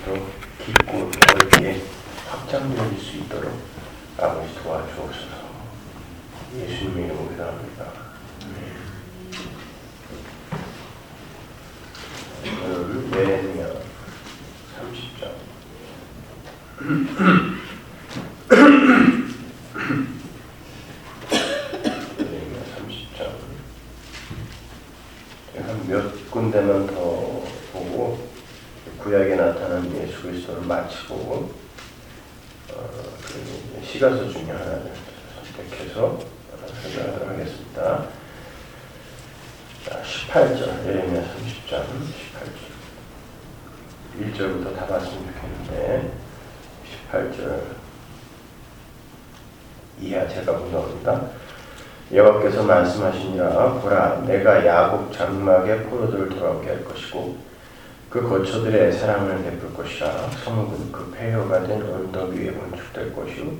더 깊고 넓게 확장될 수 있도록 아버지 도와주옵소서. 예수님의 이름으로 기도합니다. 오늘은 예레미야 30장 예레미야 30장 한 몇 군데만 더 보고 구약에 나타난 예수 그리스도를 마치고 그리고 시가서 중에 하나를 선택해서 설명하도록 하겠습니다. 18절 예레미야 30장 18절 1절부터 다 봤으면 좋겠는데 18절 이하 제가 분노합니다. 여호와께서 말씀하시니라. 보라, 내가 야곱 장막에 포도들을 돌아오게 할 것이고 그 거처들의 사랑을 베풀 것이라. 성읍은 그 폐허가 된 언덕 위에 건축될 것이요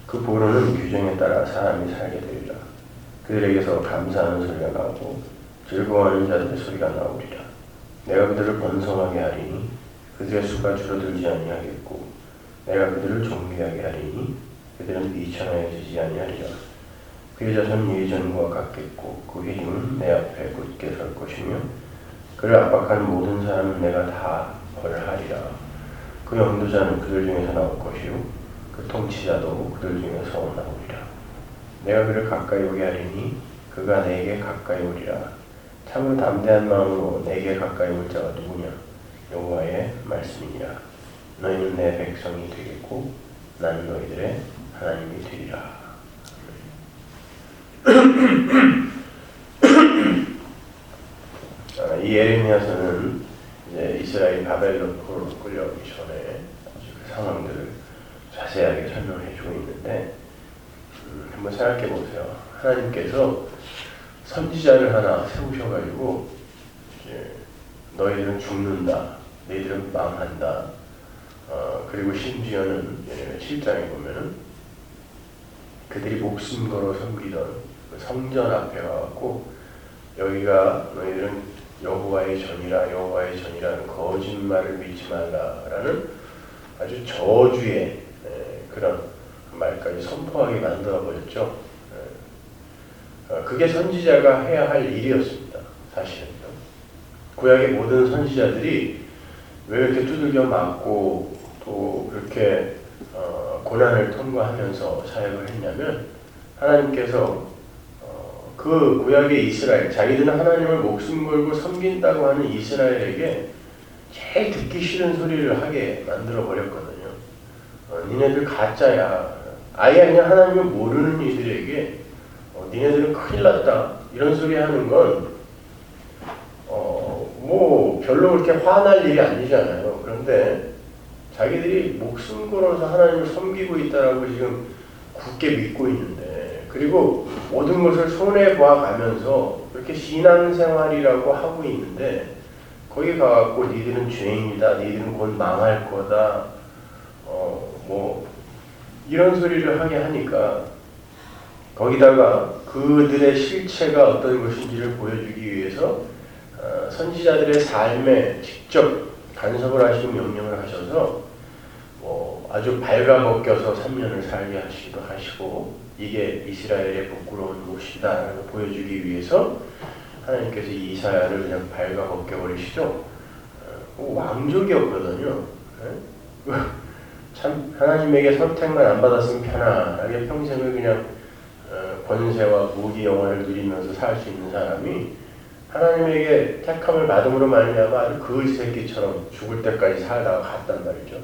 그 보루는 규정에 따라 사람이 살게 되리라. 그들에게서 감사하는 소리가 나오고 즐거워하는 자들의 소리가 나오리라. 내가 그들을 번성하게 하리니 그들의 수가 줄어들지 아니하겠고 내가 그들을 존귀하게 하리니 그들은 비천하여지지 아니하리라. 그의 자손 예전과 같겠고 그의 힘은 내 앞에 굳게 설 것이며 그를 압박하는 모든 사람은 내가 다 벌하리라. 그 영도자는 그들 중에서 나올 것이요 그 통치자도 그들 중에서 나오리라. 내가 그를 가까이 오게 하리니 그가 내게 가까이 오리라. 참으로 담대한 마음으로 내게 가까이 올 자가 누구냐? 여호와의 말씀이니라. 너희는 내 백성이 되겠고 나는 너희들의 하나님이 되리라. 이 예레미야서는 이제 이스라엘 바벨론으로 끌려오기 전에 그 상황들을 자세하게 설명해 주고 있는데 한번 생각해 보세요. 하나님께서 선지자를 하나 세우셔가지고 이제 너희들은 죽는다, 너희들은 망한다. 그리고 심지어는 7장에 보면은 그들이 목숨 걸어 섬기던 그 성전 앞에 가갖고 여기가 너희들은 여호와의 전이라 여호와의 전이라는 거짓말을 믿지 말라라는 아주 저주의 그런 말까지 선포하게 만들어 버렸죠. 그게 선지자가 해야 할 일이었습니다. 사실은 구약의 모든 선지자들이 왜 이렇게 두들겨 맞고 또 그렇게 고난을 통과하면서 사역을 했냐면 하나님께서 그 구약의 이스라엘, 자기들은 하나님을 목숨 걸고 섬긴다고 하는 이스라엘에게 제일 듣기 싫은 소리를 하게 만들어 버렸거든요. 니네들 가짜야. 아예 그냥 하나님을 모르는 이들에게 니네들은 큰일 났다 이런 소리 하는 건 뭐 별로 그렇게 화날 일이 아니잖아요. 그런데 자기들이 목숨 걸어서 하나님을 섬기고 있다라고 지금 굳게 믿고 있는데, 그리고 모든 것을 손해 봐가면서 그렇게 신앙생활이라고 하고 있는데 거기 가갖고 니들은 죄인이다, 니들은 곧 망할 거다, 뭐 이런 소리를 하게 하니까 거기다가 그들의 실체가 어떤 것인지를 보여주기 위해서 선지자들의 삶에 직접 간섭을 하시고 명령을 하셔서 뭐 아주 발가벗겨서 3년을 살게 하시기도 하시고 이게 이스라엘의 부끄러운 모습이다라고 보여주기 위해서 하나님께서 이 이사야를 그냥 발가벗겨 버리시죠. 왕족이었거든요. 참 하나님에게 선택만 안 받았으면 편안하게 평생을 그냥 권세와 무기 영화를 누리면서 살 수 있는 사람이 하나님에게 택함을 받음으로 말미암아 아주 그 새끼처럼 죽을 때까지 살다가 갔단 말이죠.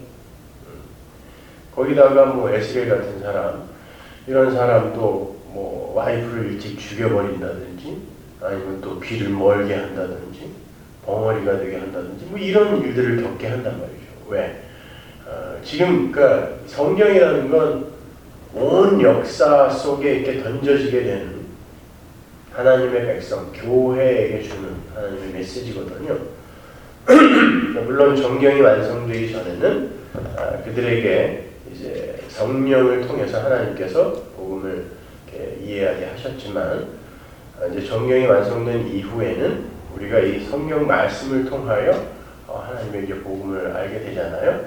거기다가 뭐 에스겔 같은 사람, 이런 사람도 뭐 와이프를 일찍 죽여버린다든지 아니면 또 귀를 멀게 한다든지 벙어리가 되게 한다든지 뭐 이런 일들을 겪게 한단 말이죠. 왜? 지금 그러니까 성경이라는 건 온 역사 속에 이렇게 던져지게 되는 하나님의 백성, 교회에게 주는 하나님의 메시지거든요. 물론 정경이 완성되기 전에는 그들에게 이제 성령을 통해서 하나님께서 복음을 이렇게 이해하게 하셨지만 이제 정경이 완성된 이후에는 우리가 이 성경 말씀을 통하여 하나님의 이제 복음을 알게 되잖아요.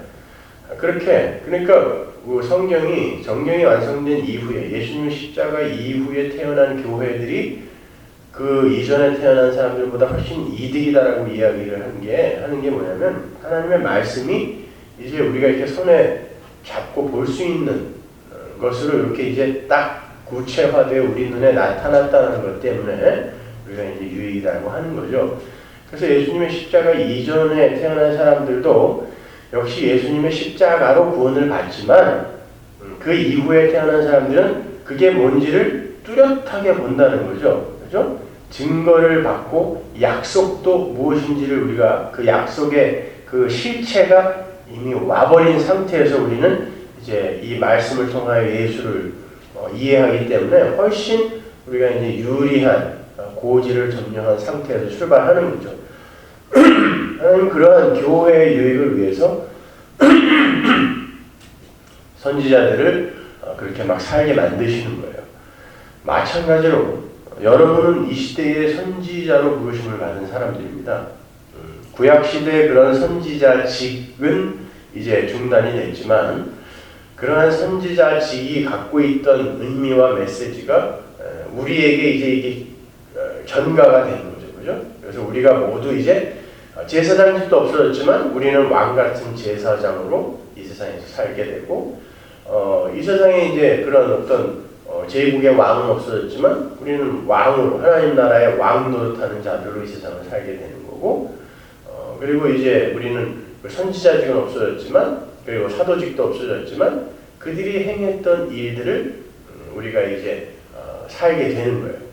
그렇게 그러니까 정령이 완성된 이후에 예수님의 십자가 이후에 태어난 교회들이 그 이전에 태어난 사람들보다 훨씬 이득이다라고 이야기를 하는 게 뭐냐면 하나님의 말씀이 이제 우리가 이렇게 손에 잡고 볼 수 있는 것으로 이렇게 이제 딱 구체화되어 우리 눈에 나타났다는 것 때문에 우리가 이제 유익이라고 하는 거죠. 그래서 예수님의 십자가 이전에 태어난 사람들도 역시 예수님의 십자가로 구원을 받지만 그 이후에 태어난 사람들은 그게 뭔지를 뚜렷하게 본다는 거죠. 그죠? 증거를 받고 약속도 무엇인지를 우리가 그 약속의 그 실체가 이미 와버린 상태에서 우리는 이제 이 말씀을 통하여 예수를 이해하기 때문에 훨씬 우리가 이제 유리한 고지를 점령한 상태에서 출발하는 거죠. 하나님 그러한 교회의 유익을 위해서 선지자들을 그렇게 막 살게 만드시는 거예요. 마찬가지로 여러분은 이 시대의 선지자로 부르심을 받은 사람들입니다. 구약시대의 그런 선지자직은 이제 중단이 됐지만 그러한 선지자직이 갖고 있던 의미와 메시지가 우리에게 이제 이게 전가가 되는 거죠. 그죠? 그래서 우리가 모두 이제 제사장직도 없어졌지만 우리는 왕같은 제사장으로 이 세상에서 살게 되고 이 세상에 이제 그런 어떤 제국의 왕은 없어졌지만 우리는 왕으로 하나님 나라의 왕 노릇하는 자들로 이 세상을 살게 되는 거고 그리고 이제 우리는 선지자직은 없어졌지만 그리고 사도직도 없어졌지만 그들이 행했던 일들을 우리가 이제 살게 되는 거예요.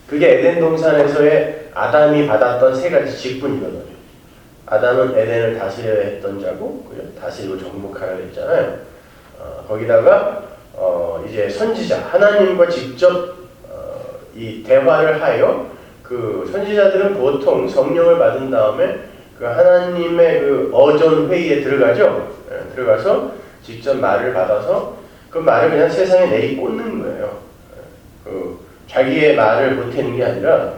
그게 에덴 동산에서의 아담이 받았던 세 가지 직분이거든요. 아담은 에덴을 다스려야 했던 자고 다스리고 정복하라 했잖아요. 거기다가 이제 선지자 하나님과 직접 이 대화를 하여 그 선지자들은 보통 성령을 받은 다음에 그 하나님의 그 어전 회의에 들어가죠. 들어가서 직접 말을 받아서 그 말을 그냥 세상에 내리꽂는 거예요. 그 자기의 말을 보태는 게 아니라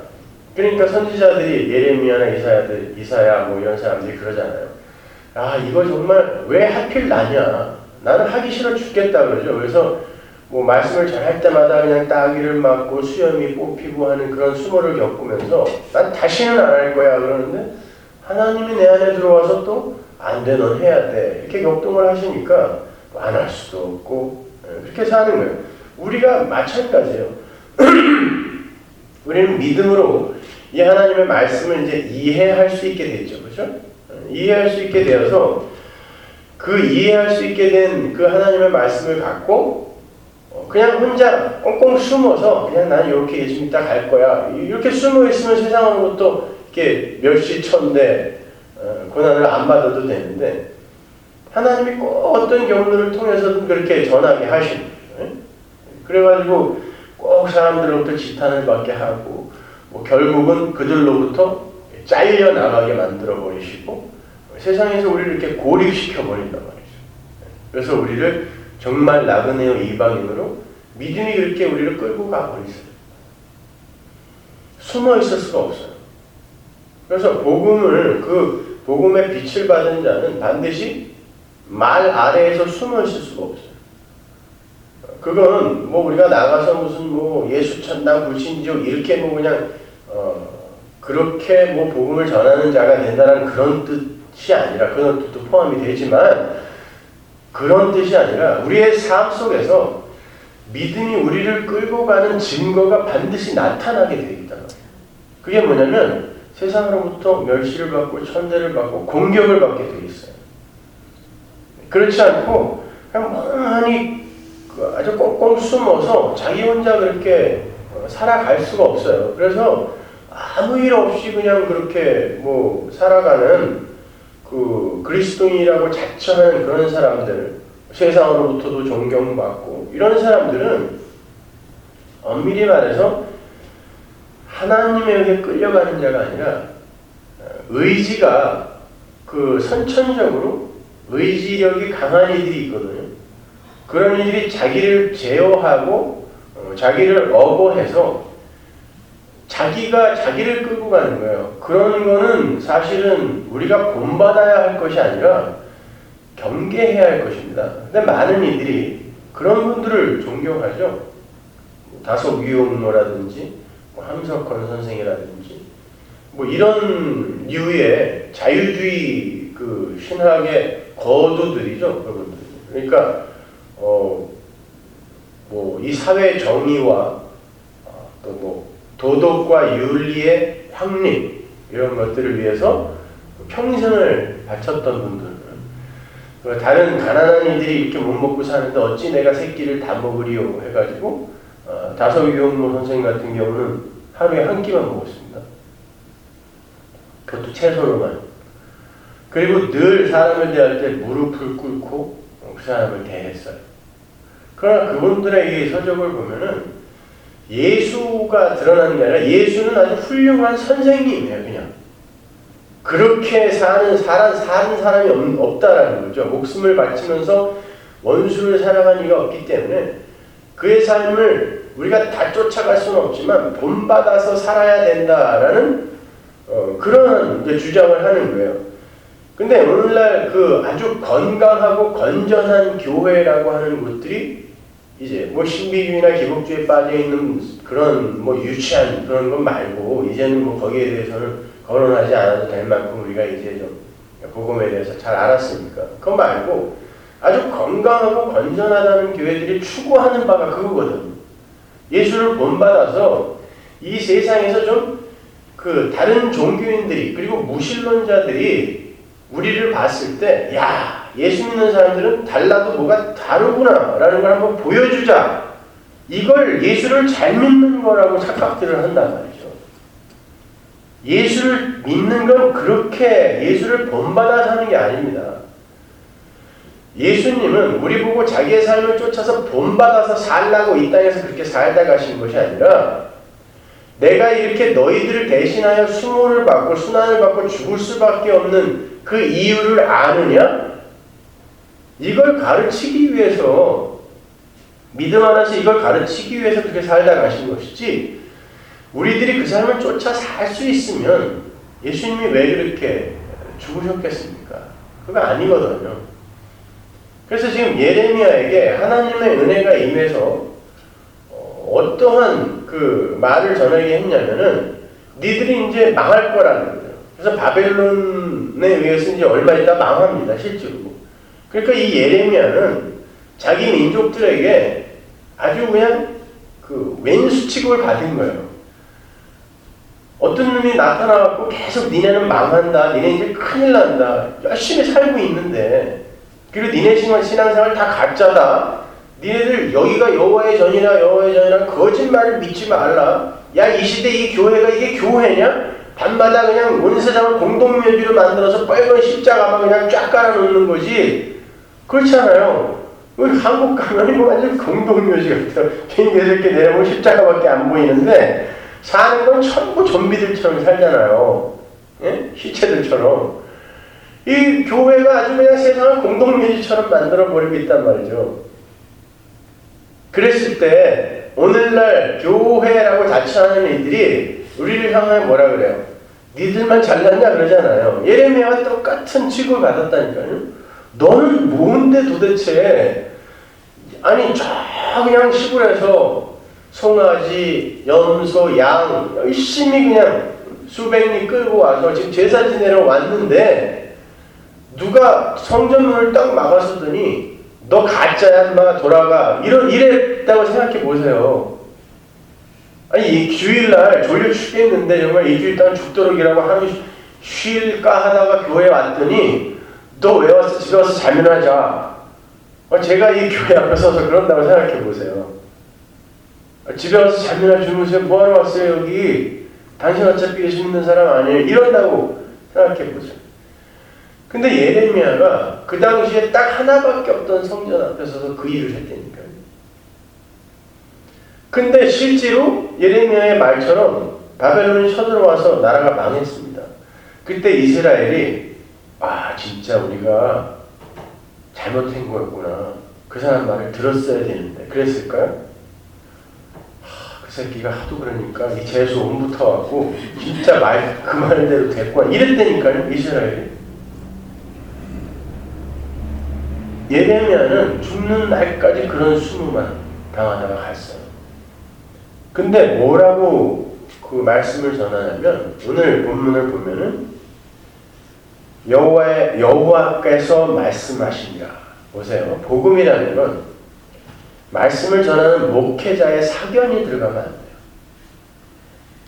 그러니까 선지자들이 예레미야나 이사야 뭐 이런 사람들이 그러잖아요. 아 이거 정말 왜 하필 나냐? 나는 하기 싫어 죽겠다 그러죠. 그래서 뭐 말씀을 잘할 때마다 그냥 따귀를 맞고 수염이 뽑히고 하는 그런 수모를 겪으면서 난 다시는 안 할 거야 그러는데 하나님이 내 안에 들어와서 또 안 돼, 넌 해야 돼 이렇게 격동을 하시니까 안 할 수도 없고 그렇게 사는 거예요. 우리가 마찬가지예요. 우리는 믿음으로 이 하나님의 말씀을 이제 이해할 수 있게 됐죠, 그렇죠? 이해할 수 있게 되어서 그 이해할 수 있게 된 그 하나님의 말씀을 갖고 그냥 혼자 꽁꽁 숨어서 그냥 난 이렇게 예수 믿다 갈 거야 이렇게 숨어 있으면 세상으로부터 이렇게 멸시천대 고난을 안 받아도 되는데 하나님이 꼭 어떤 경우를 통해서든 그렇게 전하게 하시는 거예요. 그래가지고 꼭 사람들로부터 지탄을 받게 하고 뭐 결국은 그들로부터 잘려 나가게 만들어 버리시고 세상에서 우리를 이렇게 고립시켜 버린단 말이죠. 그래서 우리를 정말 나그네요 이방인으로 믿음이 그렇게 우리를 끌고 가버리세요. 숨어 있을 수가 없어요. 그래서 그 복음의 빛을 받은 자는 반드시 말 아래에서 숨어 있을 수가 없어요. 그건 뭐 우리가 나가서 무슨 뭐 예수 천당 불신지옥 이렇게 뭐 그냥 그렇게 뭐 복음을 전하는 자가 된다는 그런 뜻이 아니라 그런 뜻도 포함이 되지만 그런 뜻이 아니라 우리의 삶 속에서 믿음이 우리를 끌고 가는 증거가 반드시 나타나게 되어 있다는 거예요. 그게 뭐냐면 세상으로부터 멸시를 받고 천대를 받고 공격을 받게 되어 있어요. 그렇지 않고 그냥 멍하니 아주 꽁꽁 숨어서 자기 혼자 그렇게 살아갈 수가 없어요. 그래서 아무 일 없이 그냥 그렇게 뭐 살아가는 그 그리스도인이라고 자처하는 그런 사람들, 세상으로부터도 존경받고 이런 사람들은 엄밀히 말해서 하나님에게 끌려가는 자가 아니라 의지가 그 선천적으로 의지력이 강한 이들이 있거든요. 그런 이들이 자기를 제어하고 자기를 억어해서 자기가 자기를 끌고 가는 거예요. 그런 거는 사실은 우리가 본받아야 할 것이 아니라 경계해야 할 것입니다. 근데 많은 이들이 그런 분들을 존경하죠. 다속 유용로라든지 함석헌 선생이라든지 이런 류의 자유주의 그 신학의 거두들이죠. 그분들. 그러니까 이 사회 정의와 또 도덕과 윤리의 확립 이런 것들을 위해서 평생을 바쳤던 분들. 다른 가난한 이들이 이렇게 못 먹고 사는데 어찌 내가 새끼를 다 먹으리요 해가지고 다섯 유용로 선생님 같은 경우는 하루에 한 끼만 먹었습니다. 그것도 채소로만. 그리고 늘 사람을 대할 때 무릎을 꿇고 그 사람을 대했어요. 그러나 그분들의 이 서적을 보면은 예수가 드러나는 게 아니라 예수는 아주 훌륭한 선생님이에요. 그냥 그렇게 사는 사람이 없다라는 거죠. 목숨을 바치면서 원수를 사랑한 이가 없기 때문에 그의 삶을 우리가 다 쫓아갈 수는 없지만 본받아서 살아야 된다라는 그런 주장을 하는 거예요. 근데 오늘날 그 아주 건강하고 건전한 교회라고 하는 곳들이 이제 신비주의나 기복주의에 빠져 있는 그런 유치한 그런 것 말고 이제는 거기에 대해서는 거론하지 않아도 될 만큼 우리가 이제 좀 복음에 대해서 잘 알았으니까 그거 말고 아주 건강하고 건전하다는 교회들이 추구하는 바가 그거거든. 예수를 본받아서 이 세상에서 좀 그 다른 종교인들이 그리고 무신론자들이 우리를 봤을 때 야, 예수 믿는 사람들은 달라도 뭐가 다르구나 라는 걸 한번 보여주자. 이걸 예수를 잘 믿는 거라고 착각들을 한단 말이죠. 예수를 믿는 건 그렇게 예수를 본받아 사는 게 아닙니다. 예수님은 우리 보고 자기의 삶을 쫓아서 본받아서 살라고 이 땅에서 그렇게 살다 가신 것이 아니라 내가 이렇게 너희들을 대신하여 수모를 받고 순환을 받고 죽을 수밖에 없는 그 이유를 아느냐? 이걸 가르치기 위해서 믿음 안에서 이걸 가르치기 위해서 그렇게 살다 가신 것이지 우리들이 그 삶을 쫓아 살 수 있으면 예수님이 왜 그렇게 죽으셨겠습니까? 그거 아니거든요. 그래서 지금 예레미야에게 하나님의 은혜가 임해서 어떠한 그 말을 전하게 했냐면은 니들이 이제 망할 거라는 거예요. 그래서 바벨론에 의해서 이제 얼마 있다 망합니다. 실제로. 그러니까 이 예레미야는 자기 민족들에게 아주 그냥 그 왼수 취급을 받은 거예요. 어떤 놈이 나타나갖고 계속 니네는 망한다. 니네 이제 큰일 난다. 열심히 살고 있는데 그리고 니네 신앙생활 다 가짜다. 니네들 여기가 여호와의 전이라 거짓말을 믿지 말라. 야, 이 시대 이 교회가 이게 교회냐? 밤마다 그냥 온 세상을 공동묘지로 만들어서 빨간 십자가만 그냥 쫙 깔아놓는 거지. 그렇잖아요. 우리 한국 가면 이거 완전 공동묘지 같아요. 괜히 이렇게 내려보면 십자가밖에 안 보이는데 사는 건 전부 좀비들처럼 살잖아요. 예? 시체들처럼. 이 교회가 아주 그냥 세상을 공동묘지처럼 만들어버리고 있단 말이죠. 그랬을 때 오늘날 교회라고 자처하는 이들이 우리를 향하여 뭐라 그래요? 니들만 잘났냐 그러잖아요. 예레미야와 똑같은 취급을 받았다니까요. 너는 뭔데 도대체 아니 저 그냥 시골에서 송아지, 염소, 양 열심히 그냥 수백리 끌고 와서 지금 제사 지내러 왔는데 누가 성전문을 딱 막았었더니 너 가짜야 인마 돌아가 이랬다고 생각해 보세요. 아니 이 주일날 졸려 죽겠는데 정말 이 주일 동안 죽도록이라고 하루 쉴까 하다가 교회에 왔더니 너 왜 왔어? 집에 와서 잠이나 자. 제가 이 교회 앞에 서서 그런다고 생각해 보세요. 집에 와서 잠이나 주무세요. 뭐하러 왔어요 여기? 당신 어차피 예수 믿는 사람 아니에요. 이런다고 생각해 보세요. 근데 예레미야가 그 당시에 딱 하나밖에 없던 성전 앞에 서서 그 일을 했다니까요. 근데 실제로 예레미야의 말처럼 바벨론이 쳐들어와서 나라가 망했습니다. 그때 이스라엘이 진짜 우리가 잘못한 거였구나. 그 사람 말을 들었어야 되는데 그랬을까요? 그 그 새끼가 하도 그러니까 이 재수 온 붙어갖고 진짜 그 말대로 됐구나 이랬다니까요. 이스라엘이. 예레미야는 죽는 날까지 그런 수모만 당하다가 갔어요. 근데 뭐라고 그 말씀을 전하냐면 오늘 본문을 보면은 여호와께서 말씀하시니라. 보세요. 복음이라는 건 말씀을 전하는 목회자의 사견이 들어가면 안 돼요.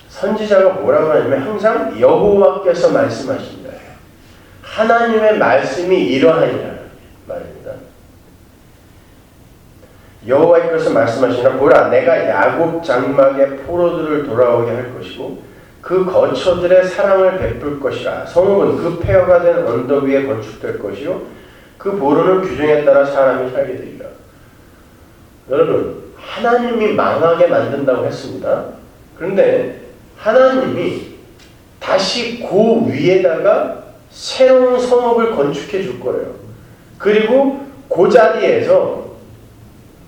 선지자가 뭐라고 하냐면 항상 여호와께서 말씀하시니라. 하나님의 말씀이 이러하니라 말입니다. 여호와께서 말씀하시니라. 보라, 내가 야곱 장막에 포로들을 돌아오게 할 것이고 그 거처들의 사랑을 베풀 것이라. 성읍은 그 폐허가 된 언덕 위에 건축될 것이요 그 보루는 규정에 따라 사람이 살게 되리라. 여러분, 하나님이 망하게 만든다고 했습니다. 그런데 하나님이 다시 그 위에다가 새로운 성읍을 건축해 줄 거예요. 그리고 그 자리에서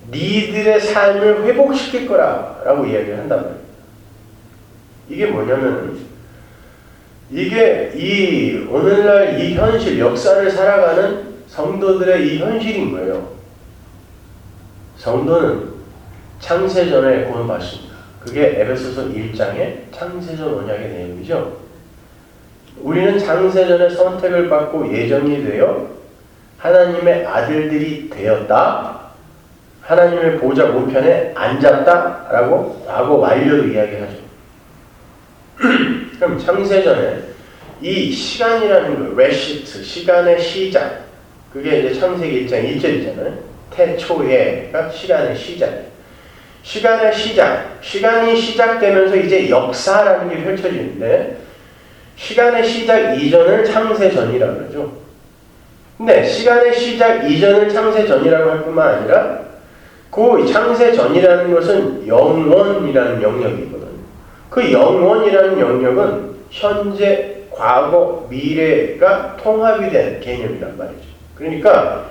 니들의 삶을 회복시킬 거라고 이야기를 한단 말이에요. 이게 뭐냐면 이게 이 오늘날 이 현실 역사를 살아가는 성도들의 이 현실인 거예요. 성도는 창세전에 구원받습니다. 그게 에베소서 1장의 창세전 언약의 내용이죠. 우리는 창세전에 선택을 받고 예정이 되어 하나님의 아들들이 되었다. 하나님의 보좌 우편에 앉았다라고 과거 완료로 이야기하죠. 그럼 창세전에 이 시간이라는 거, 레시트, 시간의 시작, 그게 이제 창세기 1장 1절이잖아요. 태초에가 시간의 시작이에요. 시간의 시작, 시간이 시작되면서 이제 역사라는 게 펼쳐지는데 시간의 시작 이전을 창세전이라고 그러죠. 근데 시간의 시작 이전을 창세전이라고 할 뿐만 아니라 그 창세전이라는 것은 영원이라는 영역이거든요. 그 영원이라는 영역은 현재, 과거, 미래가 통합이 된 개념이란 말이죠. 그러니까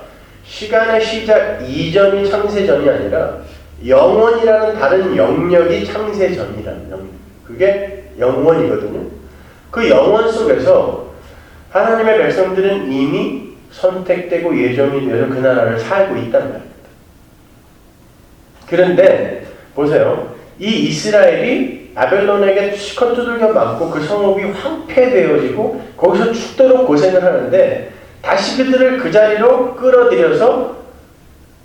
시간의 시작 이전이 창세전이 아니라 영원이라는 다른 영역이 창세전이라는 영역. 그게 영원이거든요. 그 영원 속에서 하나님의 백성들은 이미 선택되고 예정이 되어서 그 나라를 살고 있다는 말입니다. 그런데 보세요. 이 이스라엘이 바벨론에게 시컷 두들겨 맞고 그 성읍이 황폐되어지고 거기서 죽도록 고생을 하는데 다시 그들을 그 자리로 끌어들여서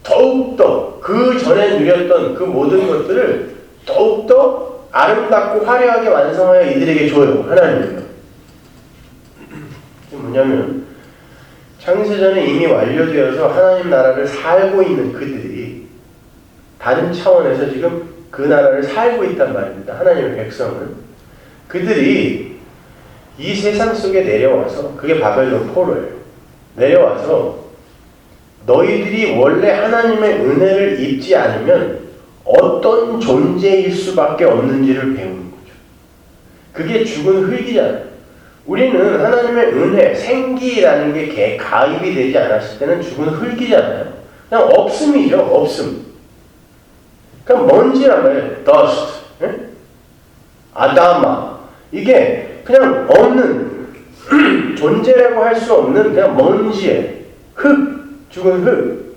더욱더 그 전에 누렸던 그 모든 것들을 더욱더 아름답고 화려하게 완성하여 이들에게 줘요. 하나님은요. 이게 뭐냐면 창세전에 이미 완료되어서 하나님 나라를 살고 있는 그들이 다른 차원에서 지금 그 나라를 살고 있단 말입니다. 하나님의 백성은. 그들이 이 세상 속에 내려와서, 그게 바벨론 포로예요. 내려와서 너희들이 원래 하나님의 은혜를 입지 않으면 어떤 존재일 수밖에 없는지를 배우는 거죠. 그게 죽은 흙이잖아요. 우리는 하나님의 은혜, 생기라는 게 가입이 되지 않았을 때는 죽은 흙이잖아요. 그냥 없음이죠. 없음. 그냥 먼지란 말이에요. dust. 예? 아다마. 이게 그냥 없는 존재라고 할 수 없는 그냥 먼지에 흙. 죽은 흙.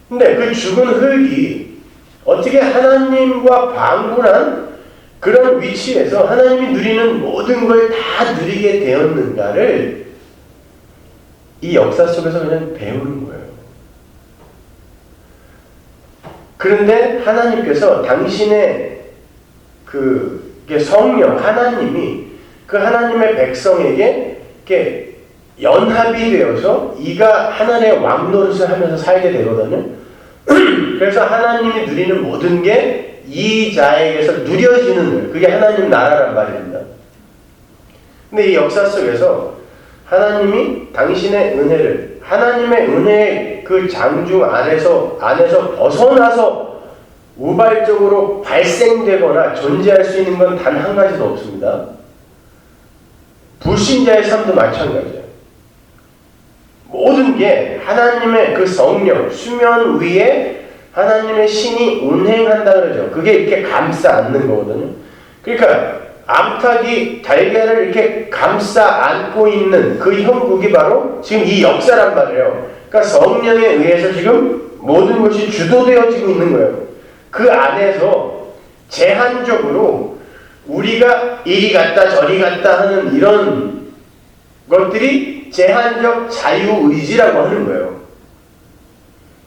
근데 그 죽은 흙이 어떻게 하나님과 방불한 그런 위치에서 하나님이 누리는 모든 걸 다 누리게 되었는가를 이 역사 속에서 그냥 배우는 거예요. 그런데 하나님께서 당신의 그게 성령, 하나님이 그 하나님의 백성에게 이렇게 연합이 되어서 이가 하나님의 왕 노릇을 하면서 살게 되거든요. 그래서 하나님이 누리는 모든 게 이 자에게서 누려지는 거예요. 그게 하나님 나라란 말입니다. 근데 이 역사 속에서 하나님이 당신의 은혜를, 하나님의 은혜의 그 장중 안에서 벗어나서 우발적으로 발생되거나 존재할 수 있는 건 단 한 가지도 없습니다. 불신자의 삶도 마찬가지예요. 모든 게 하나님의 그 성령, 수면 위에 하나님의 신이 운행한다 그러죠. 그게 이렇게 감싸 안는 거거든요. 그러니까 암탉이 달걀을 이렇게 감싸 안고 있는 그 형국이 바로 지금 이 역사란 말이에요. 그러니까 성령에 의해서 지금 모든 것이 주도되어지고 있는 거예요. 그 안에서 제한적으로 우리가 이리 갔다 저리 갔다 하는 이런 것들이 제한적 자유의지라고 하는 거예요.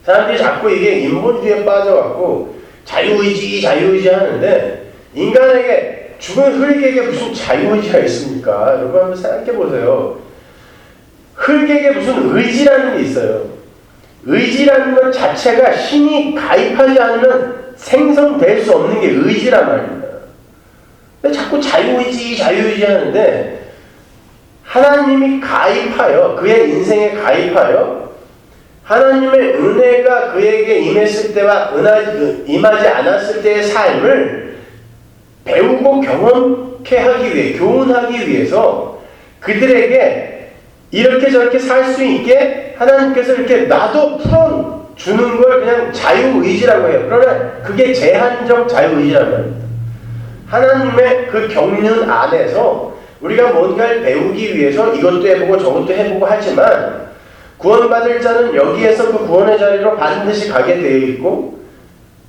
사람들이 자꾸 이게 인본주의에 빠져갖고 자유의지 하는데, 인간에게, 죽은 흙에게 무슨 자유의지가 있습니까? 여러분 한번 생각해보세요. 흙에게 무슨 의지라는 게 있어요. 의지라는 것 자체가 신이 가입하지 않으면 생성될 수 없는 게 의지란 말입니다. 근데 자꾸 자유의지 하는데, 하나님이 가입하여, 그의 인생에 가입하여 하나님의 은혜가 그에게 임했을 때와 임하지 않았을 때의 삶을 배우고 경험케 하기 위해, 교훈하기 위해서 그들에게 이렇게 저렇게 살 수 있게 하나님께서 이렇게 나도 풀어주는 걸 그냥 자유의지라고 해요. 그러나 그게 제한적 자유의지라는 겁니다. 하나님의 그 경륜 안에서 우리가 뭔가를 배우기 위해서 이것도 해보고 저것도 해보고 하지만, 구원받을 자는 여기에서 그 구원의 자리로 반드시 가게 되어 있고,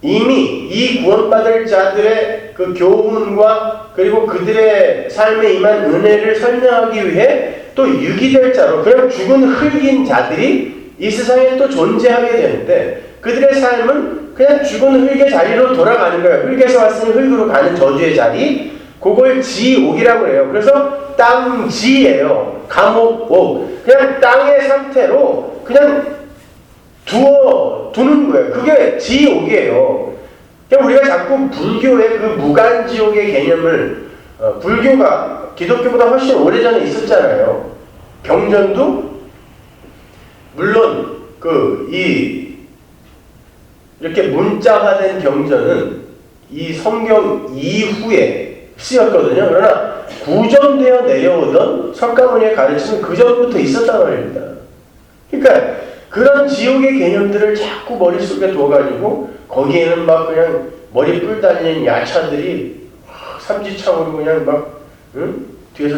이미 이 구원받을 자들의 그 교훈과 그리고 그들의 삶에 임한 은혜를 설명하기 위해 또 유기될 자로, 그냥 죽은 흙인 자들이 이 세상에 또 존재하게 되는데, 그들의 삶은 그냥 죽은 흙의 자리로 돌아가는 거예요. 흙에서 왔으니 흙으로 가는 저주의 자리, 그걸 지옥이라고 해요. 그래서 땅지예요. 감옥, 그냥 땅의 상태로 그냥 두는 거예요. 그게 지옥이에요. 그러니까 우리가 자꾸 불교의 그 무간지옥의 개념을, 불교가 기독교보다 훨씬 오래전에 있었잖아요. 경전도 물론 이렇게 문자화된 경전은 이 성경 이후에 쓰였거든요. 그러나 구전되어 내려오던 석가모니의 가르침은 그 전부터 있었단 말입니다. 그러니까 그런 지옥의 개념들을 자꾸 머릿속에 둬가지고 거기에는 막 그냥 머리 뿔 달린 야차들이 삼지창으로 그냥 막 뒤에서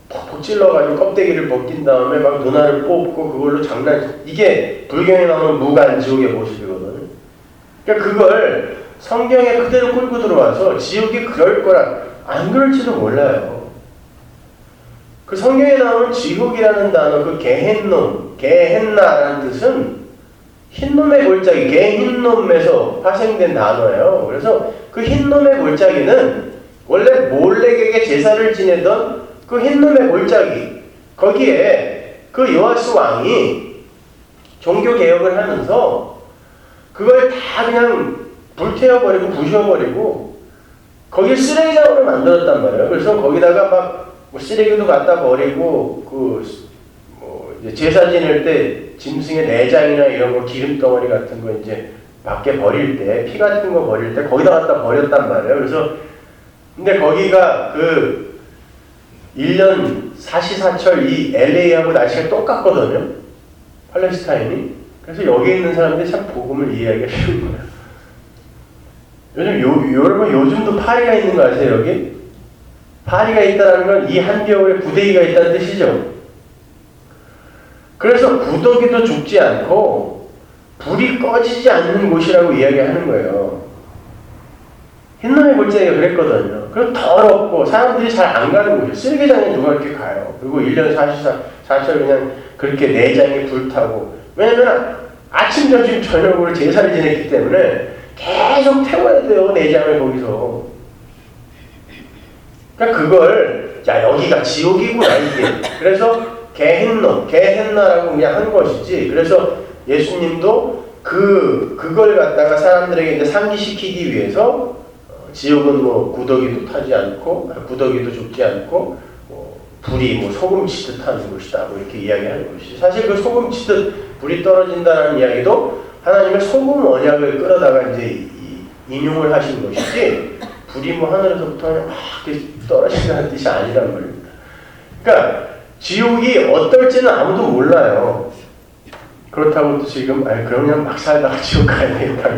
퍽퍽 찔러가지고 껍데기를 벗긴 다음에 막 누나를 뽑고 그걸로 이게 불경에 나오는 무간 지옥의 모습이거든요. 그러니까 그걸 성경에 그대로 끌고 들어와서 지옥이 그럴 거라, 안 그럴지도 몰라요. 그 성경에 나오는 지옥이라는 단어, 그 게헨나라는 뜻은 흰놈의 골짜기, 게흰놈에서 파생된 단어예요. 그래서 그 흰놈의 골짜기는 원래 몰렉에게 제사를 지내던 그 흰놈의 골짜기, 거기에 그 요아스 왕이 종교개혁을 하면서 그걸 다 그냥 불태워버리고 부셔버리고 거기 쓰레기장으로 만들었단 말이에요. 그래서 거기다가 막 뭐 쓰레기도 갖다 버리고 이제 제사 지낼 때 짐승의 내장이나 이런 거 기름덩어리 같은 거 이제 밖에 버릴 때, 피 같은 거 버릴 때 거기다 갖다 버렸단 말이에요. 그래서 근데 거기가 그 1년 사시사철 이 LA하고 날씨가 똑같거든요. 팔레스타인이. 그래서 여기 있는 사람들이 참 복음을 이해하기가 쉬운 거예요. 여러분 요즘도 파리가 있는 거 아세요, 여기? 파리가 있다는 건 이 한겨울에 구데기가 있다는 뜻이죠. 그래서 구더기도 죽지 않고 불이 꺼지지 않는 곳이라고 이야기하는 거예요. 흰놈의 골짜기가 그랬거든요. 그리고 더럽고 사람들이 잘 안 가는 곳이에요. 쓰레기장에 누가 이렇게 가요. 그리고 1년 44철 그냥 그렇게 내장이 불타고. 왜냐면 아침, 점심, 저녁으로 제사를 지냈기 때문에 계속 태워야 돼요, 내장을 거기서. 그러니까 그걸, 야, 여기가 지옥이구나, 이게. 그래서 게헨나라고 그냥 한 것이지. 그래서 예수님도 그걸 갖다가 사람들에게 이제 상기시키기 위해서 지옥은 뭐 구더기도 타지 않고, 구더기도 죽지 않고, 불이 소금 치듯 하는 곳이다, 뭐 이렇게 이야기하는 것이지. 사실 그 소금 치듯 불이 떨어진다는 이야기도 하나님의 소금 언약을 끌어다가 이제 인용을 하신 것이지, 불이 하늘에서부터 그냥 막 이렇게 떨어진다는 뜻이 아니란 말입니다. 그러니까 지옥이 어떨지는 아무도 몰라요. 그렇다고 또 지금 그럼 그냥 막 살다가 지옥 가야 되겠다.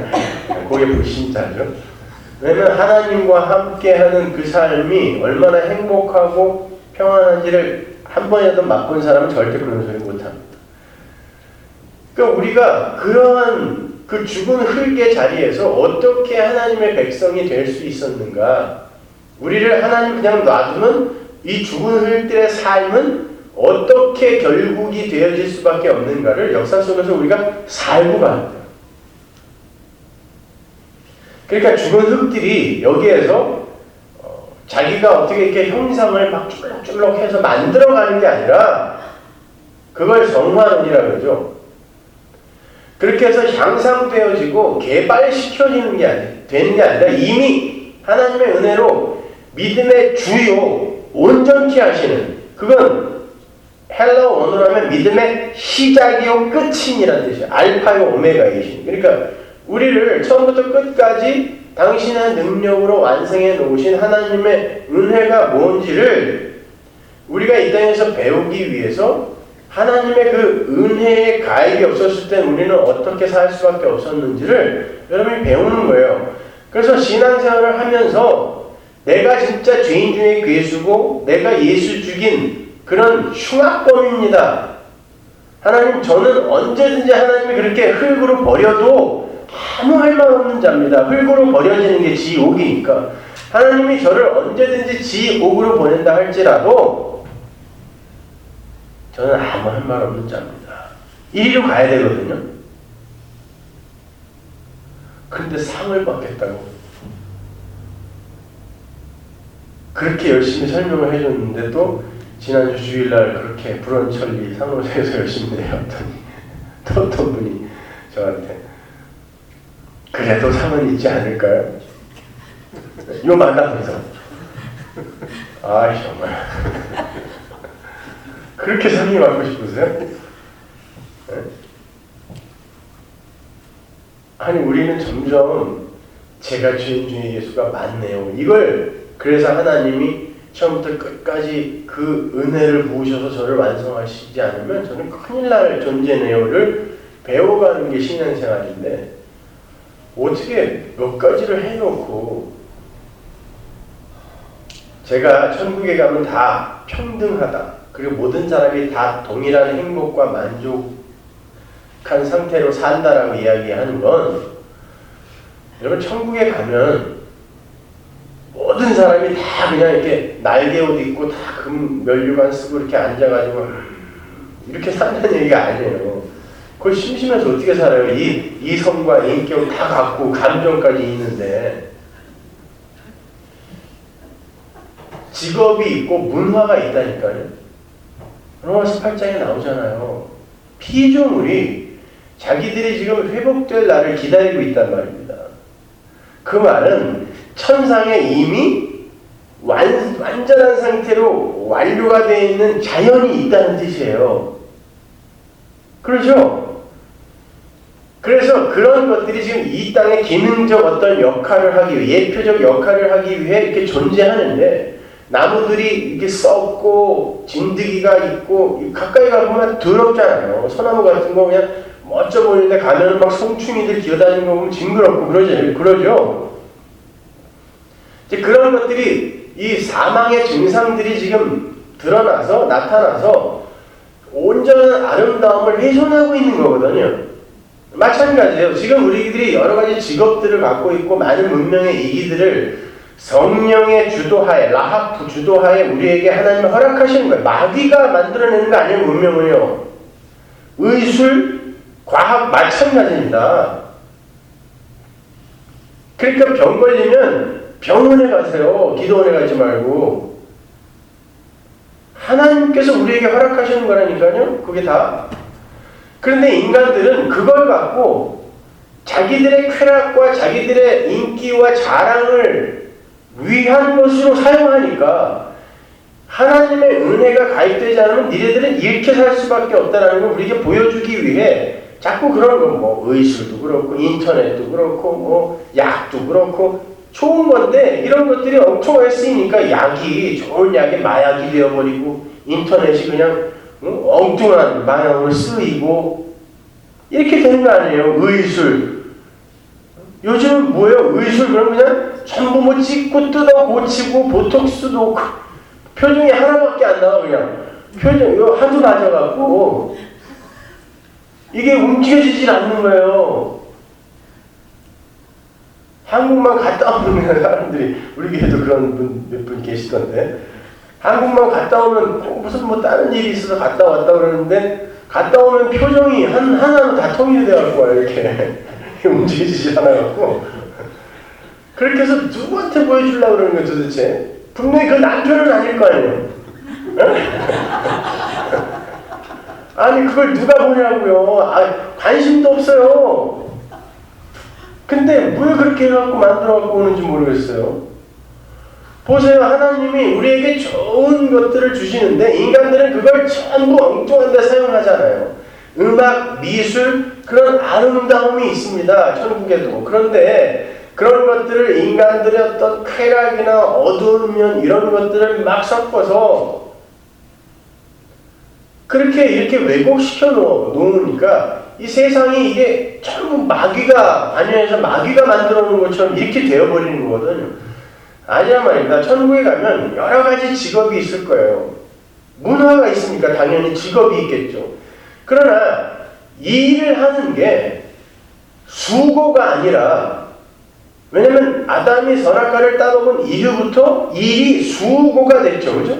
그게 불신자죠. 왜냐면 하나님과 함께하는 그 삶이 얼마나 행복하고 평안한지를 한 번이라도 맛본 사람은 절대 그런 소리 못합니다. 그러니까 우리가 그러한 그 죽은 흙의 자리에서 어떻게 하나님의 백성이 될 수 있었는가? 우리를 하나님 그냥 놔두면 이 죽은 흙들의 삶은 어떻게 결국이 되어질 수밖에 없는가를 역사 속에서 우리가 살고 가는 거예요. 그러니까 죽은 흙들이 여기에서 자기가 어떻게 이렇게 형상을 막 쭈룩쭈룩해서 만들어가는 게 아니라 그걸 성화론이라고 그러죠. 그렇게 해서 향상되어지고 개발시켜지는 게 되는 게 아니라 이미 하나님의 은혜로 믿음의 주요 온전케 하시는, 그건 헬라어 원어로 하면 믿음의 시작이요 끝이니라는 뜻이에요. 알파요 오메가이신. 그러니까 우리를 처음부터 끝까지 당신의 능력으로 완성해 놓으신 하나님의 은혜가 뭔지를 우리가 이 땅에서 배우기 위해서 하나님의 그 은혜의 가입이 없었을 때 우리는 어떻게 살 수밖에 없었는지를 여러분이 배우는 거예요. 그래서 신앙생활을 하면서 내가 진짜 죄인 중에 괴수고 내가 예수 죽인 그런 흉악범입니다. 하나님, 저는 언제든지 하나님이 그렇게 흙으로 버려도 아무 할 말 없는 자입니다. 흙으로 버려지는 게 지옥이니까 하나님이 저를 언제든지 지옥으로 보낸다 할지라도 저는 아무 할 말 없는 자입니다. 이리로 가야 되거든요. 그런데 상을 받겠다고 그렇게 열심히 설명을 해줬는데 또 지난주 주일날 그렇게 불원천리 상호세에서 열심히 내려왔더니 또 어떤 분이 저한테 그래도 상은 있지 않을까요? 이거 만나면서 정말 그렇게 상이 받고 싶으세요? 네? 아니 우리는 점점 제가 죄인 중에 예수가 많네요. 이걸 그래서 하나님이 처음부터 끝까지 그 은혜를 부으셔서 저를 완성하시지 않으면 저는 큰일 날 존재네요를 배워가는 게 신앙생활인데 어떻게 몇 가지를 해놓고 제가 천국에 가면 다 평등하다. 그리고 모든 사람이 다 동일한 행복과 만족한 상태로 산다라고 이야기하는 건 여러분 천국에 가면 모든 사람이 다 그냥 이렇게 날개옷 입고 다 금 면류관 쓰고 이렇게 앉아가지고 이렇게 산다는 얘기가 아니에요. 그걸 심심해서 어떻게 살아요? 이성과 인격 다 갖고 감정까지 있는데 직업이 있고 문화가 있다니까요. 로마서 8장에 나오잖아요. 피조물이 자기들이 지금 회복될 날을 기다리고 있단 말입니다. 그 말은 천상에 이미 완전한 상태로 완료가 되어 있는 자연이 있다는 뜻이에요. 그렇죠? 그래서 그런 것들이 지금 이 땅에 기능적 어떤 역할을 하기 위해, 예표적 역할을 하기 위해 이렇게 존재하는데 나무들이 이렇게 썩고 진드기가 있고 가까이 가보면 더럽잖아요. 소나무 같은 거 그냥 멋져 보이는데 가면은 막 송충이들 기어다니는 거 보면 징그럽고 그러죠. 이제 그런 것들이 이 사망의 증상들이 지금 드러나서 나타나서 온전한 아름다움을 훼손하고 있는 거거든요. 마찬가지예요. 지금 우리들이 여러 가지 직업들을 갖고 있고 많은 문명의 이기들을 성령의 주도하에, 라합 주도하에 우리에게 하나님이 허락하시는 거예요. 마귀가 만들어내는 거 아니에요, 문명을요. 의술, 과학 마찬가지입니다. 그러니까 병 걸리면 병원에 가세요. 기도원에 가지 말고. 하나님께서 우리에게 허락하시는 거라니까요. 그게 다. 그런데 인간들은 그걸 갖고 자기들의 쾌락과 자기들의 인기와 자랑을 위한 것으로 사용하니까 하나님의 은혜가 가입되지 않으면 니네들은 이렇게 살 수밖에 없다는 걸 우리에게 보여주기 위해 자꾸 그런 거 뭐 의술도 그렇고 인터넷도 그렇고 뭐 약도 그렇고 좋은 건데 이런 것들이 엄청나게 쓰이니까 약이 좋은 약이 마약이 되어버리고 인터넷이 그냥 엉뚱한 방향으로 쓰이고 이렇게 되는 거 아니에요? 의술. 요즘 뭐예요? 의술 그러면 그냥 전부 뭐 찍고 뜯어 고치고 보톡스 놓고 표정이 하나밖에 안 나와 그냥. 표정 이거 하도 낮아갖고 이게 움직여지질 않는 거예요. 한국만 갔다 오면 사람들이 우리 교회도 그런 분 몇 분 계시던데 한국만 갔다 오면 무슨 뭐 다른 일이 있어서 갔다 왔다 그러는데 갔다 오면 표정이 하나로 다 통일이 돼갖고 이렇게 움직이지 않아갖고 그렇게 해서 누구한테 보여주려고 그러는 거예요 도대체? 분명히 그 남편은 아닐 거 아니에요. 아니 그걸 누가 보냐고요. 관심도 없어요. 근데 왜 그렇게 해갖고 만들어갖고 오는지 모르겠어요. 보세요. 하나님이 우리에게 좋은 것들을 주시는데 인간들은 그걸 전부 엉뚱한 데 사용하잖아요. 음악, 미술 그런 아름다움이 있습니다. 천국에도. 그런데 그런 것들을 인간들의 어떤 쾌락이나 어두운 면 이런 것들을 막 섞어서 그렇게 이렇게 왜곡시켜 놓으니까 이 세상이 이게 전부 마귀가 관여해서 마귀가 만들어 놓은 것처럼 이렇게 되어버리는 거거든요. 아니란 말입니다. 천국에 가면 여러 가지 직업이 있을 거예요. 문화가 있으니까 당연히 직업이 있겠죠. 그러나 이 일을 하는 게 수고가 아니라 왜냐면 아담이 선악과를 따먹은 이후부터 일이 수고가 됐죠. 그죠?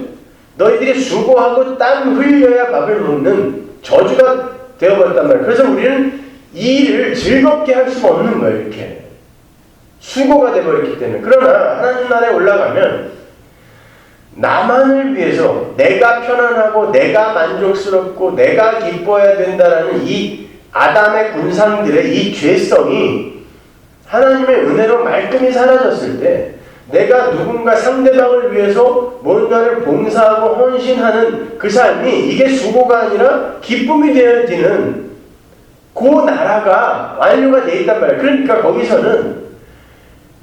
너희들이 수고하고 땀 흘려야 밥을 먹는 저주가 되어버렸단 말이에요. 그래서 우리는 이 일을 즐겁게 할 수가 없는 거예요. 이렇게. 수고가 되어버렸기 때문에. 그러나 하나님 나라에 올라가면 나만을 위해서 내가 편안하고 내가 만족스럽고 내가 기뻐해야 된다라는 이 아담의 군상들의 이 죄성이 하나님의 은혜로 말끔히 사라졌을 때 내가 누군가 상대방을 위해서 뭔가를 봉사하고 헌신하는 그 삶이 이게 수고가 아니라 기쁨이 되어지는 그 나라가 완료가 되어 있단 말이에요. 그러니까 거기서는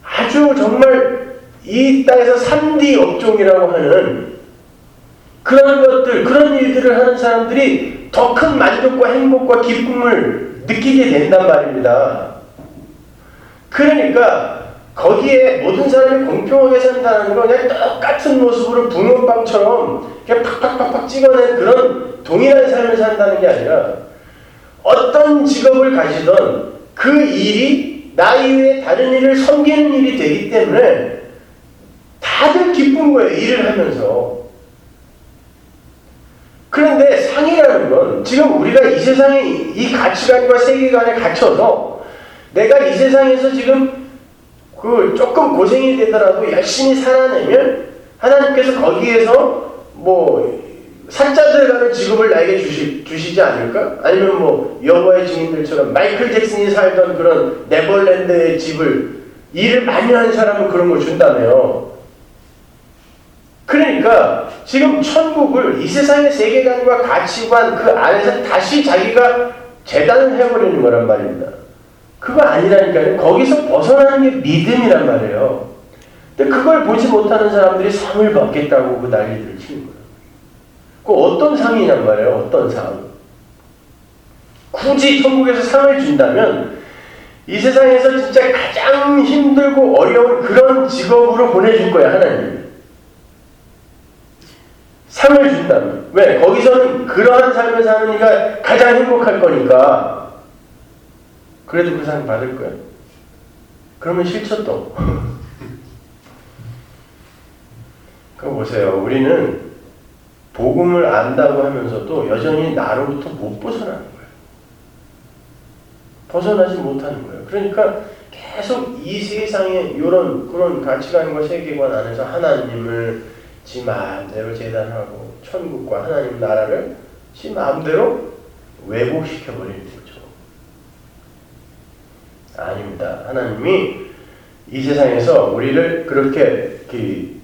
아주 정말 이 땅에서 3D 업종이라고 하는 그런 것들, 그런 일들을 하는 사람들이 더 큰 만족과 행복과 기쁨을 느끼게 된단 말입니다. 그러니까 거기에 모든 사람이 공평하게 산다는 건 그냥 똑같은 모습으로 붕어빵처럼 그냥 팍팍팍팍 찍어낸 그런 동일한 삶을 산다는 게 아니라 어떤 직업을 가지던 그 일이 나 이외에 다른 일을 섬기는 일이 되기 때문에 다들 기쁜 거예요. 일을 하면서. 그런데 상이라는 건 지금 우리가 이 세상의 이 가치관과 세계관에 갇혀서 내가 이 세상에서 지금 조금 고생이 되더라도 열심히 살아내면 하나님께서 거기에서 뭐 산자 들어가는 직업을 나에게 주시지 않을까? 아니면 뭐 여호와의 증인들처럼 마이클 잭슨이 살던 그런 네버랜드의 집을 일을 많이 하는 사람은 그런 걸 준다며요. 그러니까 지금 천국을 이 세상의 세계관과 가치관 그 안에서 다시 자기가 재단을 해버리는 거란 말입니다. 그거 아니라니까요. 거기서 벗어나는 게 믿음이란 말이에요. 근데 그걸 보지 못하는 사람들이 상을 받겠다고 그 난리를 치는 거예요. 그 어떤 상이냔 말이에요. 어떤 상. 굳이 천국에서 상을 준다면 이 세상에서 진짜 가장 힘들고 어려운 그런 직업으로 보내줄 거야 하나님. 상을 준다면. 왜? 거기서는 그러한 삶을 사는 이가 가장 행복할 거니까. 그래도 그 상 받을 거야. 그러면 싫죠 또. 그거 보세요. 우리는 복음을 안다고 하면서도 여전히 나로부터 못 벗어나는 거예요. 벗어나지 못하는 거예요. 그러니까 계속 이 세상의 그런 가치관과 세계관 안에서 하나님을 지 마음대로 재단하고 천국과 하나님 나라를 지 마음대로 왜곡시켜버리는 거죠. 아닙니다. 하나님이 이 세상에서 우리를 그렇게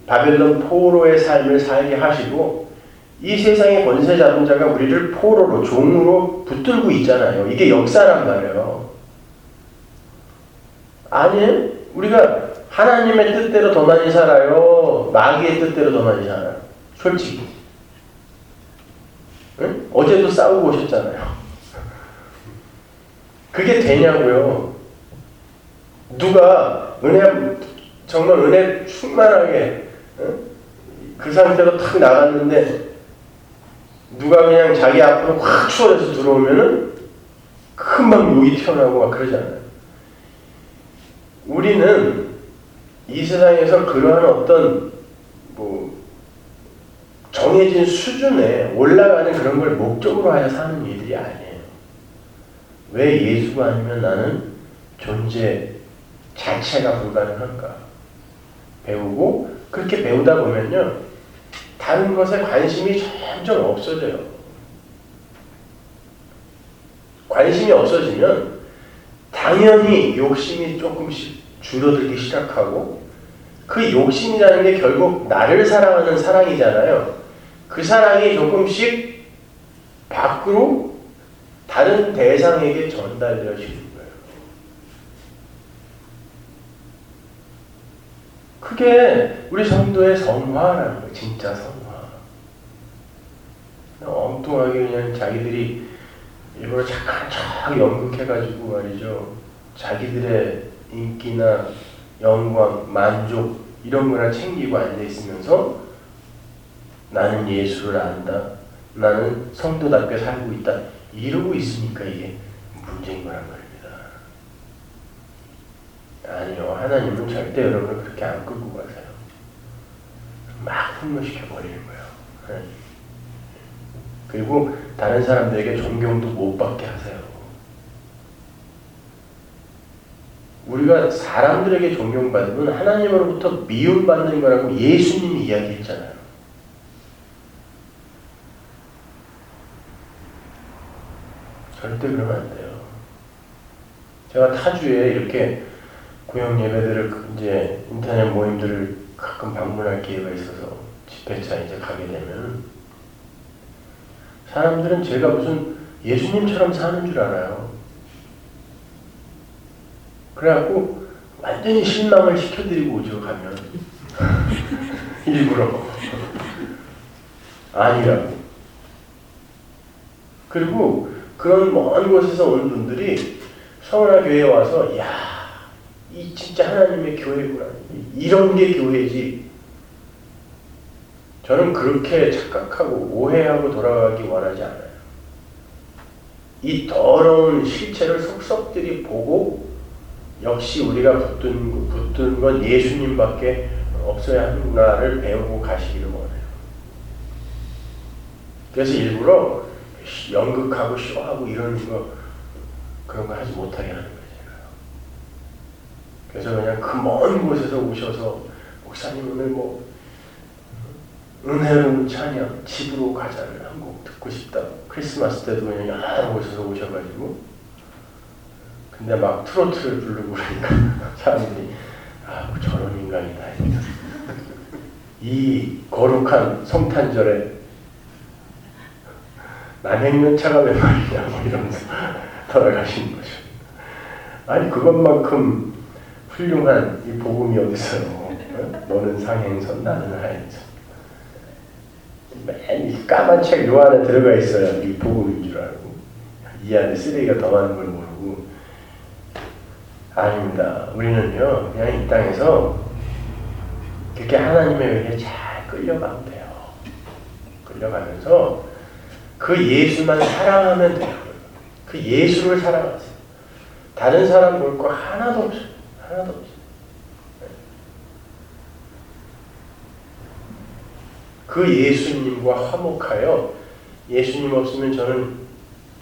바벨론 포로의 삶을 살게 하시고 이 세상의 권세 잡은 자가 우리를 포로로 종으로 붙들고 있잖아요. 이게 역사란 말이에요. 아니에요? 우리가 하나님의 뜻대로 더 많이 살아요? 마귀의 뜻대로 더 많이 살아요? 솔직히. 응? 어제도 싸우고 오셨잖아요. 그게 되냐고요. 누가 정말 은혜 충만하게 그 상태로 탁 나갔는데 누가 그냥 자기 앞으로 확 추월해서 들어오면은 금방 욕이 튀어나오고 막 그러잖아요. 우리는 이 세상에서 그러한 어떤 정해진 수준에 올라가는 그런 걸 목적으로 하여 사는 일들이 아니에요. 왜 예수가 아니면 나는 존재 자체가 불가능한가? 배우고 그렇게 배우다 보면요, 다른 것에 관심이 점점 없어져요. 관심이 없어지면 당연히 욕심이 조금씩 줄어들기 시작하고, 그 욕심이라는 게 결국 나를 사랑하는 사랑이잖아요. 그 사랑이 조금씩 밖으로 다른 대상에게 전달되어지는 거예요. 그게 우리 성도의 성화라는 거예요. 진짜 성화. 엉뚱하게 그냥 자기들이 일부러 잠깐 쫙 연극해가지고 말이죠. 자기들의 인기나 영광, 만족 이런 거나 챙기고 앉아있으면서 나는 예수를 안다, 나는 성도답게 살고 있다 이러고 있으니까 이게 문제인 거란 말입니다. 아니요, 하나님은 절대 여러분을 그렇게 안 끌고 가세요. 막 분노시켜버리는 거예요. 그리고 다른 사람들에게 존경도 못 받게 하세요. 우리가 사람들에게 존경받으면 하나님으로부터 미움받는 거라고 예수님이 이야기했잖아요. 절대 그러면 안 돼요. 제가 타주에 이렇게 구역 예배들을 이제 인터넷 모임들을 가끔 방문할 기회가 있어서 집회차 이제 가게 되면 사람들은 제가 무슨 예수님처럼 사는 줄 알아요. 그래갖고 완전히 실망을 시켜드리고 오죠, 가면. 일부러. 아니라고. 그리고 그런 먼 곳에서 온 분들이 성원아 교회에 와서 야, 이 진짜 하나님의 교회구나. 이런 게 교회지. 저는 그렇게 착각하고 오해하고 돌아가기 원하지 않아요. 이 더러운 실체를 속속들이 보고 역시 우리가 붙든 건 예수님밖에 없어야 하는구나를 배우고 가시기를 원해요. 그래서 일부러 연극하고 쇼하고 이런 거 그런 거 하지 못하게 하는 거예요. 그래서 그냥 그 먼 곳에서 오셔서 목사님 오늘 은혜로운 찬양 집으로 가자를 한 곡 듣고 싶다. 크리스마스 때도 그냥 여러 곳에서 오셔가지고 근데 막 트로트를 부르고 그러니까 사람들이 저런 인간이다. 이 거룩한 성탄절에 남행연차가 왜 말이냐 이러면서 돌아가시는 거죠. 아니 그것만큼 훌륭한 이 복음이 어딨어요. 너는 상행선 나는 하행선. 맨 까만 책 요 안에 들어가 있어야 이 복음인 줄 알고 이 안에 쓰레기가 더 많은 걸 모르고. 아닙니다. 우리는요 그냥 이 땅에서 그렇게 하나님의 의에 잘 끌려가면 돼요. 끌려가면서 그 예수만 사랑하면 돼요. 그 예수를 사랑하세요. 다른 사람 볼 거 하나도 없어요. 하나도 없어요. 그 예수님과 화목하여 예수님 없으면 저는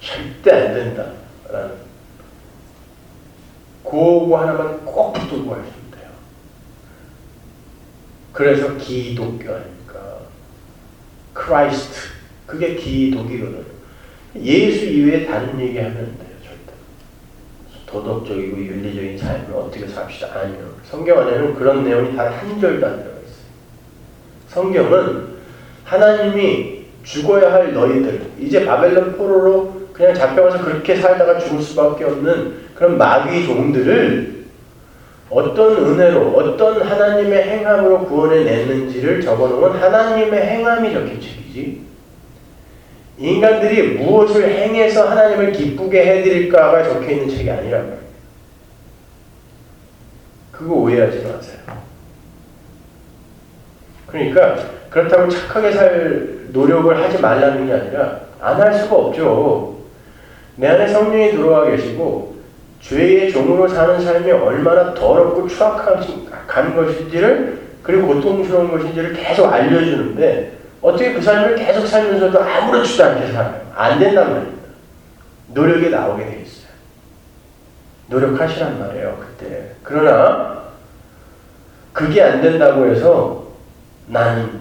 절대 안 된다라는 그거 하나만 꼭 붙들고 하시면 돼요. 그래서 기독교 아닙니까? 크라이스트. 그게 기독이거든요. 예수 이외에 다른 얘기하면 안 돼요. 절대. 도덕적이고 윤리적인 삶을 어떻게 삽시다. 아니요. 성경 안에는 그런 내용이 단 한 절도 안 들어가 있어요. 성경은 하나님이 죽어야 할 너희들, 이제 바벨론 포로로 그냥 잡혀가서 그렇게 살다가 죽을 수밖에 없는 그런 마귀 종들을 어떤 은혜로, 어떤 하나님의 행함으로 구원해 냈는지를 적어놓은 하나님의 행함이 적힌 책이지, 인간들이 무엇을 행해서 하나님을 기쁘게 해드릴까가 적혀있는 책이 아니란 말이에요. 그거 오해하지 마세요. 그러니까 그렇다고 착하게 살 노력을 하지 말라는 게 아니라 안 할 수가 없죠. 내 안에 성령이 들어와 계시고 죄의 종으로 사는 삶이 얼마나 더럽고 추악한 것인지를, 그리고 고통스러운 것인지를 계속 알려주는데 어떻게 그 삶을 계속 살면서도 아무렇지도 않게 살아요. 안 된단 말입니다. 노력이 나오게 돼 있어요. 노력하시란 말이에요, 그때. 그러나 그게 안 된다고 해서 나는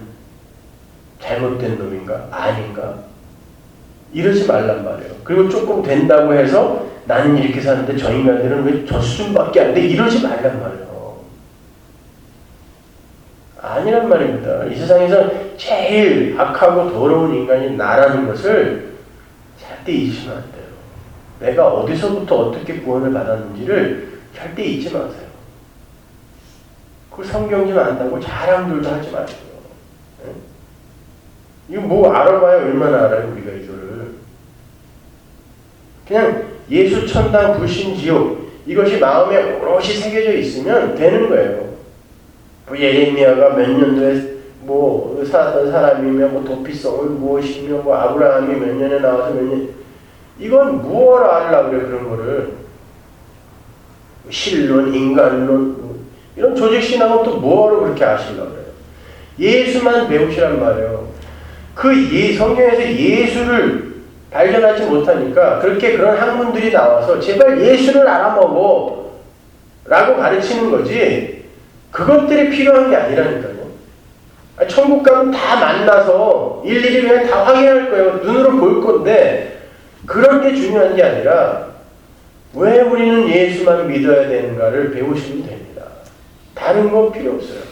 잘못된 놈인가? 아닌가? 이러지 말란 말이에요. 그리고 조금 된다고 해서 나는 이렇게 사는데 저 인간들은 왜 저 수준밖에 안 돼? 이러지 말란 말이에요. 아니란 말입니다. 이 세상에서 제일 악하고 더러운 인간이 나라는 것을 절대 잊으시면 안 돼요. 내가 어디서부터 어떻게 구원을 받았는지를 절대 잊지 마세요. 그 성경 좀 안다고 자랑들도 하지 마세요. 네? 이거 뭐 알아봐야 얼마나 알아요, 우리가 이거를. 그냥 예수, 천당, 불신, 지옥, 이것이 마음에 오롯이 새겨져 있으면 되는 거예요. 뭐 예레미야가 몇 년도에 뭐 살았던 사람이며 뭐 도피성을 무엇이며 뭐 아브라함이 몇 년에 나와서 몇 년, 이건 무엇을 알으려고 그래. 그런 거를 신론, 인간론, 이런 조직신앙은 또 뭐하러 그렇게 아시려고 그래요. 예수만 배우시란 말이에요. 성경에서 예수를 발견하지 못하니까 그렇게 그런 학문들이 나와서 제발 예수를 알아먹어 라고 가르치는 거지, 그것들이 필요한 게 아니라니까요. 천국 가면 다 만나서 일일이 그냥 다 확인할 거예요. 눈으로 볼 건데 그런 게 중요한 게 아니라 왜 우리는 예수만 믿어야 되는가를 배우시면 됩니다. 다른 건 필요 없어요.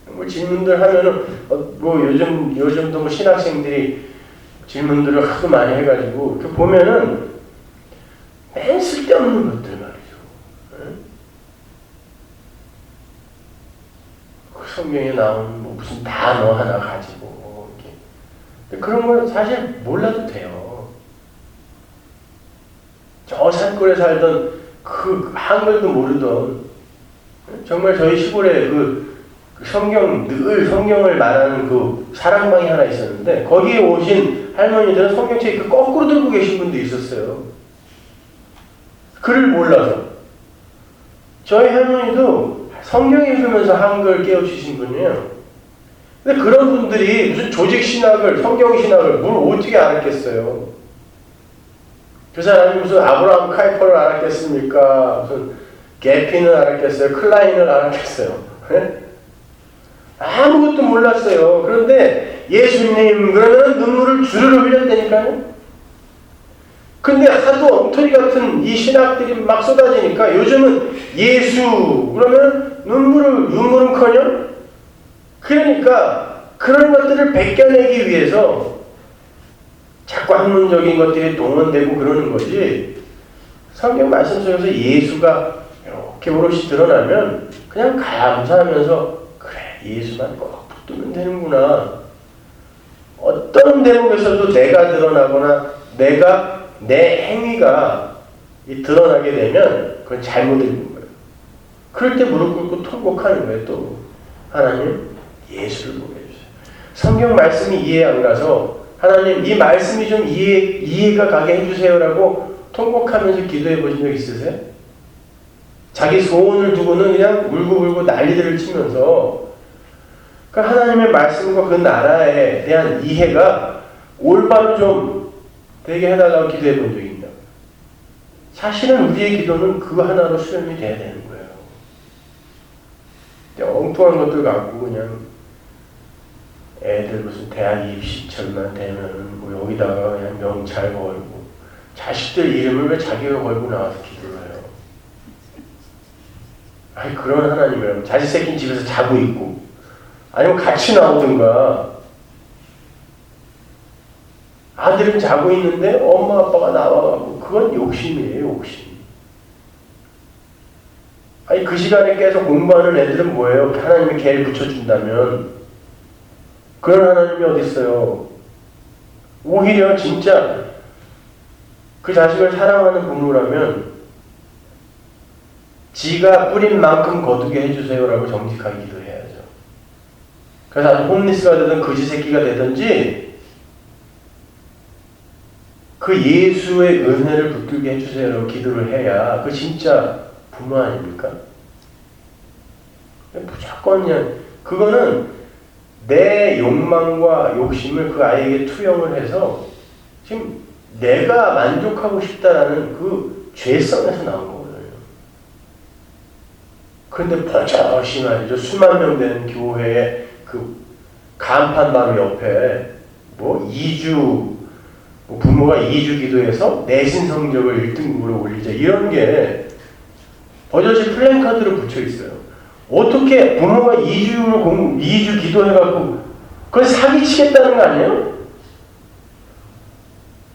뭐 질문들 하면은 뭐 요즘도 뭐 신학생들이 질문들을 하도 많이 해가지고 이렇게 보면은 맨 쓸데없는 것들 말이죠. 응? 그 성경에 나온 뭐 무슨 단어 하나 가지고 이렇게. 그런 걸 사실 몰라도 돼요. 저 산골에 살던 그 한글도 모르던, 정말 저희 시골에 그 늘 성경을 말하는 그 사랑방이 하나 있었는데 거기에 오신 할머니들은 성경책 그 거꾸로 들고 계신 분도 있었어요. 글을 몰라서. 저희 할머니도 성경 읽으면서 한글 깨우치신 분이에요. 근데 그런 분들이 무슨 조직신학을, 성경신학을 뭘 어떻게 알았겠어요. 그 사람이 무슨 아브라함 카이퍼를 알았겠습니까? 무슨 게피는 알았겠어요? 클라인을 알았겠어요? 네? 아무것도 몰랐어요. 그런데 예수님 그러면 눈물을 주르르 흘렸다니까요. 근데 하도 엉터리 같은 이 신학들이 막 쏟아지니까 요즘은 예수 그러면 눈물은커녕, 그러니까 그런 것들을 베껴내기 위해서 자꾸 학문적인 것들이 동원되고 그러는 거지, 성경 말씀 속에서 예수가 이렇게 오롯이 드러나면 그냥 감사하면서 예수만 꼭 붙들면 되는구나. 어떤 대목에서도 내가 드러나거나 내 행위가 드러나게 되면 그건 잘못 읽는 거예요. 그럴 때 무릎 꿇고 통곡하는 거예요. 또 하나님 예수를 보게 해주세요. 성경 말씀이 이해 안 가서 하나님 이 말씀이 좀 이해가 가게 해주세요라고 통곡하면서 기도해 보신 적 있으세요? 자기 소원을 두고는 그냥 울고불고 난리들을 치면서 그 하나님의 말씀과 그 나라에 대한 이해가 올바로 좀 되게 해달라고 기도해 본 적이 있나요? 사실은 우리의 기도는 그거 하나로 수렴이 돼야 되는 거예요. 엉뚱한 것들 갖고 그냥 애들 무슨 대학 입시철만 되면 뭐 여기다가 그냥 명찰 걸고, 자식들 이름을 왜 자기가 걸고 나와서 기도를 해요? 아니 그런 하나님이라면 자식 새끼는 집에서 자고 있고 아니면 같이 나오든가, 아들은 자고 있는데 엄마 아빠가 나와가지고, 그건 욕심이에요, 욕심. 아니 그 시간에 깨서 공부하는 애들은 뭐예요? 하나님이 개를 붙여준다면. 그런 하나님이 어디 있어요? 오히려 진짜 그 자식을 사랑하는 부모라면 지가 뿌린 만큼 거두게 해주세요라고 정직하게 기도해야죠. 그래서 아주 홈리스가 되든 거지 새끼가 되든지 그 예수의 은혜를 붙들게 해주세요라고 기도를 해야 그 진짜 부모 아닙니까? 무조건 그냥 그거는 내 욕망과 욕심을 그 아이에게 투영을 해서 지금 내가 만족하고 싶다라는 그 죄성에서 나온 거거든요. 그런데 버젓이 말이죠. 수만 명 되는 교회의 그 간판 바로 옆에 뭐 2주 부모가 2주 기도해서 내신 성적을 1등급으로 올리자 이런 게 버젓이 플랜카드로 붙여 있어요. 어떻게 부모가 2주 기도해갖고 그걸 사기치겠다는 거 아니에요?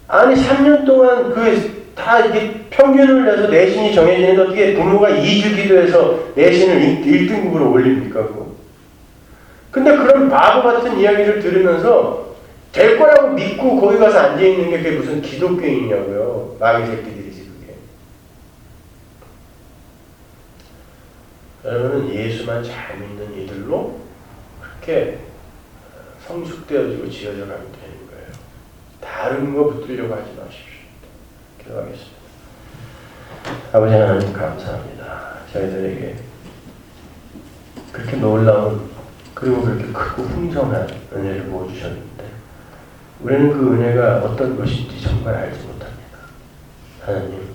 아니 3년 동안 그 다 이게 평균을 내서 내신이 정해지는데 어떻게 부모가 2주 기도해서 내신을 1등급으로 올립니까? 그거? 근데 그런 바보 같은 이야기를 들으면서 될 거라고 믿고 거기 가서 앉아있는 게 그게 무슨 기독교인이냐고요. 마귀 새끼들이지 그게. 여러분은 예수만 잘 믿는 이들로 그렇게 성숙되어지고 지어져 가면 되는 거예요. 다른 거 붙들려고 하지 마십시오. 기도하겠습니다. 아버지 하나님 감사합니다. 저희들에게 그렇게 놀라운 그리고 그렇게 크고 풍성한 은혜를 부어주셨는데 우리는 그 은혜가 어떤 것인지 정말 알지 못합니다. 하나님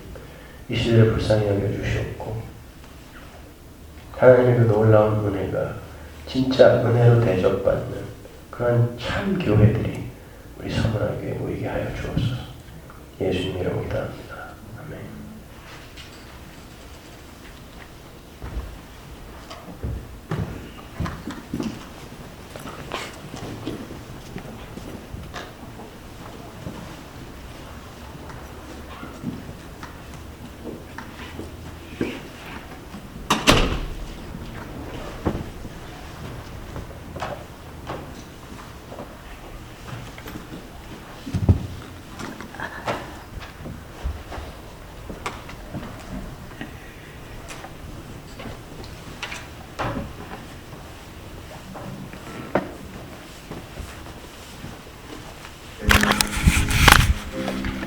이 시대를 불쌍히 여겨주시옵고 하나님의 그 놀라운 은혜가 진짜 은혜로 대접받는 그런 참 교회들이 우리 서문화교회에 모이게 하여 주옵소서. 예수님 이름으로 기도합니다.